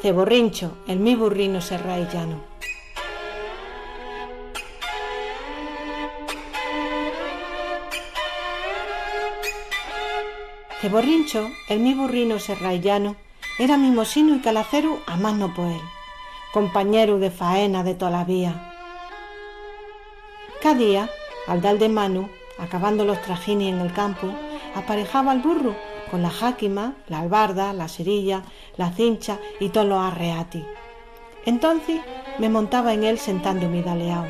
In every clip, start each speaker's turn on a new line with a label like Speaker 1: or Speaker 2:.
Speaker 1: Ceborrincho, el mi burrino serraillano. Ceborrincho, el mi burrino serraillano, era mimosino y calacero a más no poel, compañero de faena de toda la vía. Cada día, al dar de mano, acabando los trajines en el campo, aparejaba al burro con la jáquima, la albarda, la cerilla, la cincha y todos los arreatis. Entonces me montaba en él sentando mi daleao,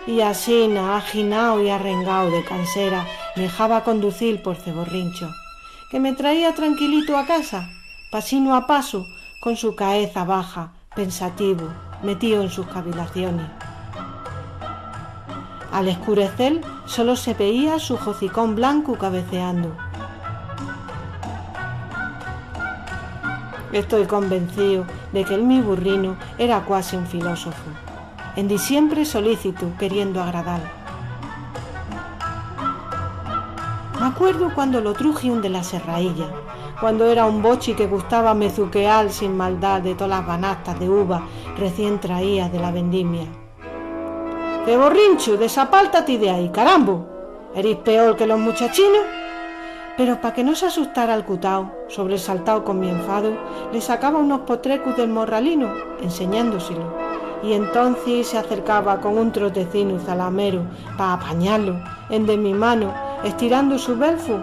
Speaker 1: y así, aginao y arrengao de cansera, me dejaba conducir por Ceborrincho, que me traía tranquilito a casa, pasino a paso, con su cabeza baja, pensativo, metido en sus cavilaciones. Al escurecer solo se veía su hocicón blanco cabeceando. Estoy convencido de que el mi burrino era cuasi un filósofo, en diciembre solícito, queriendo agradar. Me acuerdo cuando lo trujiun de la serrailla, cuando era un bochi que gustaba mezuquear sin maldad de todas las banastas de uva recién traídas de la vendimia. «Ceborrincho, desapáltate de ahí, carambo, ¿eres peor que los muchachinos?» Pero para que no se asustara al cutao, sobresaltado con mi enfado, le sacaba unos potrecos del morralino, enseñándoselo, y entonces se acercaba con un trotecino zalamero para apañarlo, en de mi mano, estirando su belfo,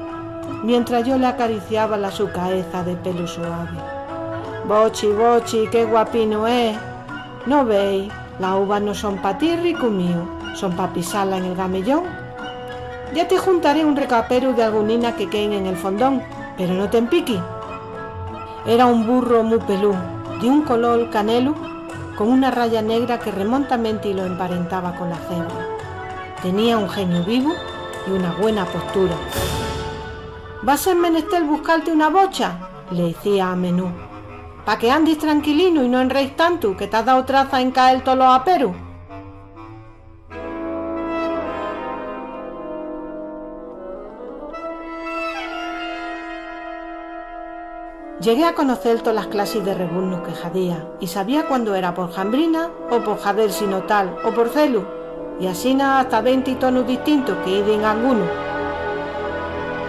Speaker 1: mientras yo le acariciaba la su cabeza de pelo suave. «Bochi, bochi, qué guapino es. ¿No veis? Las uvas no son pa' ti, rico mío, son pa' pisarla en el gamellón. Ya te juntaré un recapero de algunina que queden en el fondón, pero no te empiqui». Era un burro muy pelú, de un color canelo, con una raya negra que remontamente lo emparentaba con la cebra. Tenía un genio vivo y una buena postura. «¿Vas a menester buscarte una bocha?», le decía a menú, «pa' que andes tranquilino y no enreis tanto, que te has dado traza en caer todos los aperos». Llegué a conocer todas las clases de rebuznos que jadía y sabía cuándo era por jambrina o por jader sinotal o por celu, y así hasta 20 tonos distintos que iden algunos.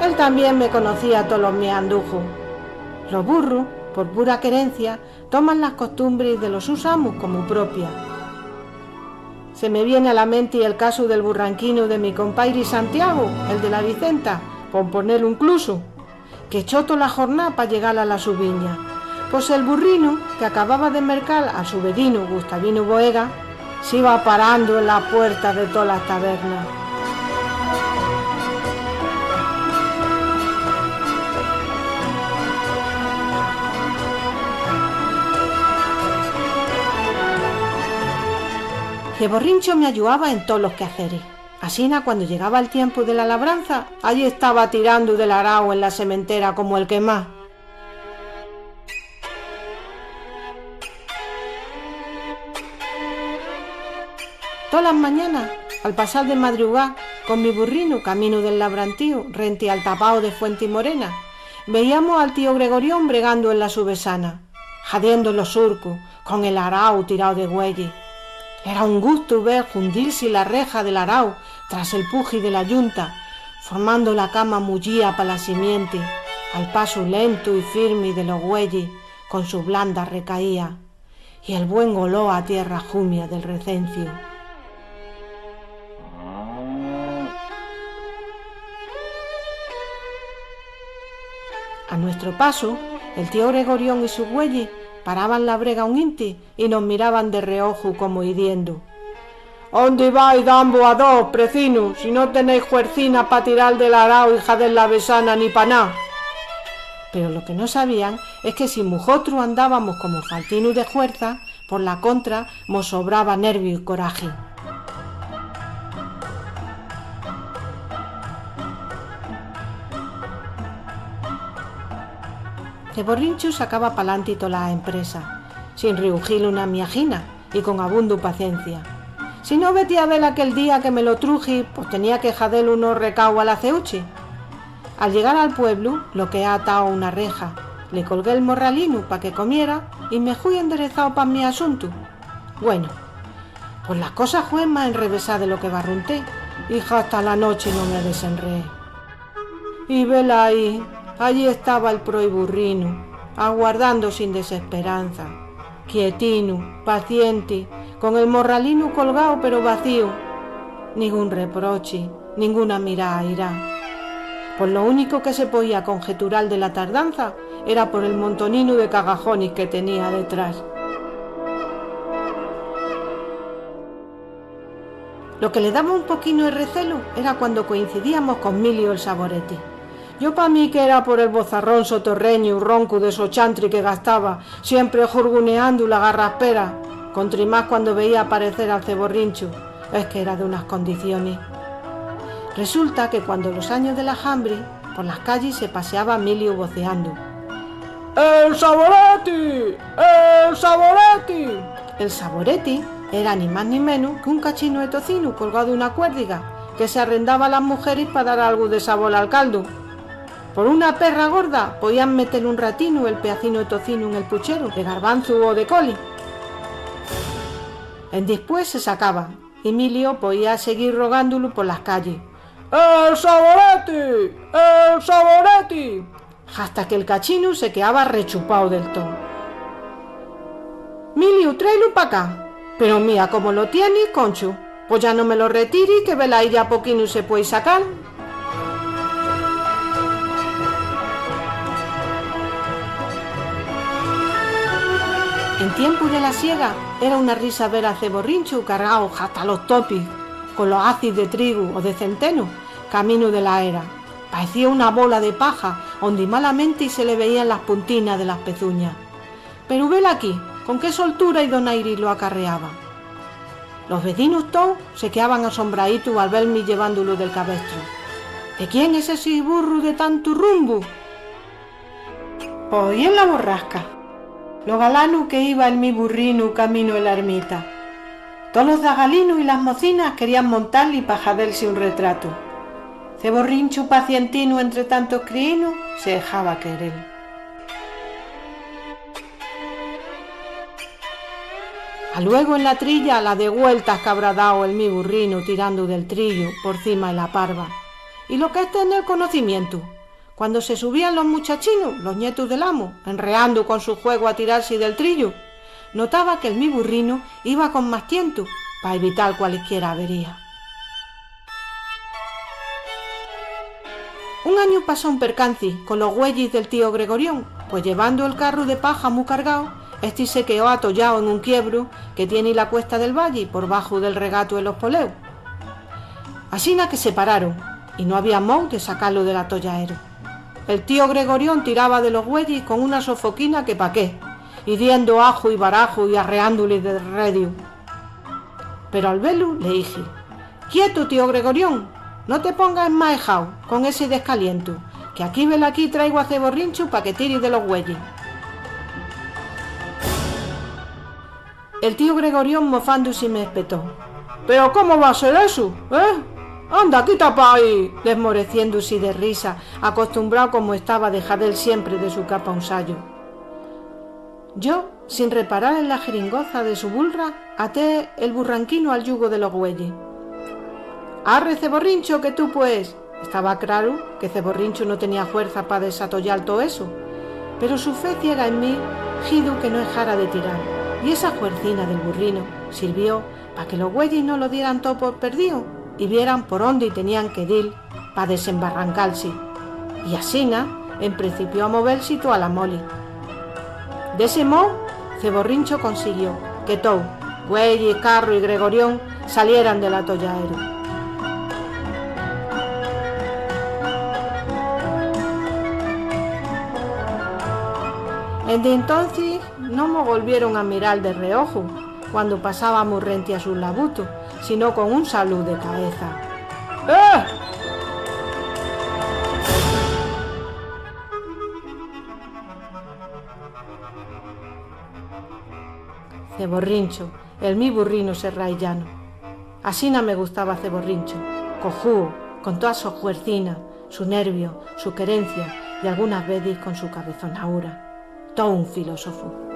Speaker 1: Él también me conocía todos los mis andujos. Los burros, por pura querencia, toman las costumbres de los sus amos como propias. Se me viene a la mente el caso del burranquino de mi compadre Santiago, el de la Vicenta, por ponerlo incluso, que echó toda la jornada para llegar a la su viña. Pues el burrino, que acababa de mercar a su vecino Gustavino Boega, se iba parando en la puerta de todas las tabernas. Ceborrincho me ayudaba en todos los quehaceres. Asina, cuando llegaba el tiempo de la labranza, allí estaba tirando del arao en la sementera como el que más. Todas las mañanas, al pasar de madrugada, con mi burrino camino del labrantío, rente al tapao de Fuente Morena, veíamos al tío Gregorión bregando en la subesana, jadeando los surcos, con el arao tirado de güeyes. Era un gusto ver hundirse la reja del arao tras el puji de la yunta, formando la cama mullía para la simiente, al paso lento y firme de los güeyes, con su blanda recaía, y el buen olor a tierra jumia del recencio. A nuestro paso, el tío Gregorión y sus güeyes paraban la brega un inti y nos miraban de reojo como hiriendo: «¿Dónde vais dambo a dos, precinos, si no tenéis juercina pa' tirar del arao y jader la besana ni pa' nada?» Pero lo que no sabían es que si nosotros andábamos como faltinos de fuerza, por la contra nos sobraba nervio y coraje. Ceborrincho sacaba pa'lanti toda la empresa, sin riugir una miajina y con abundu paciencia. Si no vete a ver aquel día que me lo truji, pues tenía que jader unos recao al aceuche. Al llegar al pueblo, lo que ha atado una reja, le colgué el morralino pa' que comiera y me fui enderezado pa' mi asunto. Bueno, pues la cosa fue más enrevesada de lo que barrunté, y hasta la noche no me desenreé. Y vela ahí, allí estaba el proiburrino, aguardando sin desesperanza, quietino, paciente, con el morralino colgado pero vacío. Ningún reproche, ninguna mirada irá. Pues lo único que se podía conjeturar de la tardanza era por el montonino de cagajones que tenía detrás. Lo que le daba un poquino de recelo era cuando coincidíamos con Milio el Saboreti. Yo pa' mí que era por el bozarrón sotorreño y ronco de sochantri que gastaba, siempre jurguneando la garraspera, contra y más cuando veía aparecer al ceborrincho, es que era de unas condiciones. Resulta que cuando los años de la hambre, por las calles se paseaba Milio voceando. ¡El Saboreti! ¡El Saboreti! El Saboreti era ni más ni menos que un cachino de tocino colgado de una cuérdiga que se arrendaba a las mujeres para dar algo de sabor al caldo. Por una perra gorda podían meter un ratino el pedacino de tocino en el puchero de garbanzo o de coli. Después se sacaba y Milio podía seguir rogándolo por las calles. ¡El Saboreti! ¡El Saboreti! Hasta que el cachino se quedaba rechupado del todo. Milio, tráelo para acá. Pero mira cómo lo tienes, concho. Pues ya no me lo retire, que vela ahí ya poquino se puede sacar. En tiempo de la siega era una risa ver al ceborrincho cargado hasta los topis, con los haces de trigo o de centeno, camino de la era. Parecía una bola de paja, donde malamente se le veían las puntinas de las pezuñas. Pero vela aquí, con qué soltura y donaire lo acarreaba. Los vecinos todos se quedaban asombraditos al verme llevándolo del cabestro. ¿De quién es ese burro de tanto rumbo? Pues en la borrasca. Lo galano que iba en mi burrino camino de la ermita. Todos los zagalinos y las mocinas querían montarle y pajaderse un retrato. Ceborrincho pacientino entre tantos criinos se dejaba querer. A luego en la trilla la de vueltas que habrá dado el mi burrino tirando del trillo por cima de la parva. Y lo que es tener conocimiento. Cuando se subían los muchachinos, los nietos del amo, enreando con su juego a tirarse del trillo, notaba que el mi burrino iba con más tiento para evitar cualquiera avería. Un año pasó un percance con los güeyes del tío Gregorión, pues llevando el carro de paja muy cargado, se quedó atollado en un quiebro que tiene la cuesta del valle por bajo del regato de los poleos. Asina que se pararon y no había modo de sacarlo del atolladero. El tío Gregorión tiraba de los güeyes con una sofoquina que pa' qué, y diendo ajo y barajo y arreándole de redio. Pero al verlo le dije: «Quieto, tío Gregorión, no te pongas enmaejao con ese descaliento, que aquí vela aquí traigo a ceborrincho pa' que tire de los güeyes». El tío Gregorión mofándose me espetó: «¿Pero cómo va a ser eso, Anda, quita pa' ahí», desmoreciéndose de risa, acostumbrado como estaba a dejar él siempre de su capa un sayo. Yo, sin reparar en la jeringoza de su bulra, até el burranquino al yugo de los güeyes. «Arre, ceborrincho, que tú pues». Estaba claro que ceborrincho no tenía fuerza para desatollar todo eso, pero su fe ciega en mí hizo que no dejara de tirar, y esa fuercina del burrino sirvió para que los güeyes no lo dieran todo por perdido y vieran por dónde tenían que ir para desembarrancarse, y asina en principio a moverse toda la moli. De ese modo, ceborrincho consiguió que todo, güeyes, carro y Gregorión, salieran del atolladero. Desde entonces no me volvieron a mirar de reojo cuando pasábamos rente a sus labutos, sino con un salud de cabeza. Ceborrincho, el mi burrino serraillano. Asina me gustaba Ceborrincho, cojudo, con toda su fuercina, su nervio, su querencia y algunas veces con su cabezonaura. Todo un filósofo.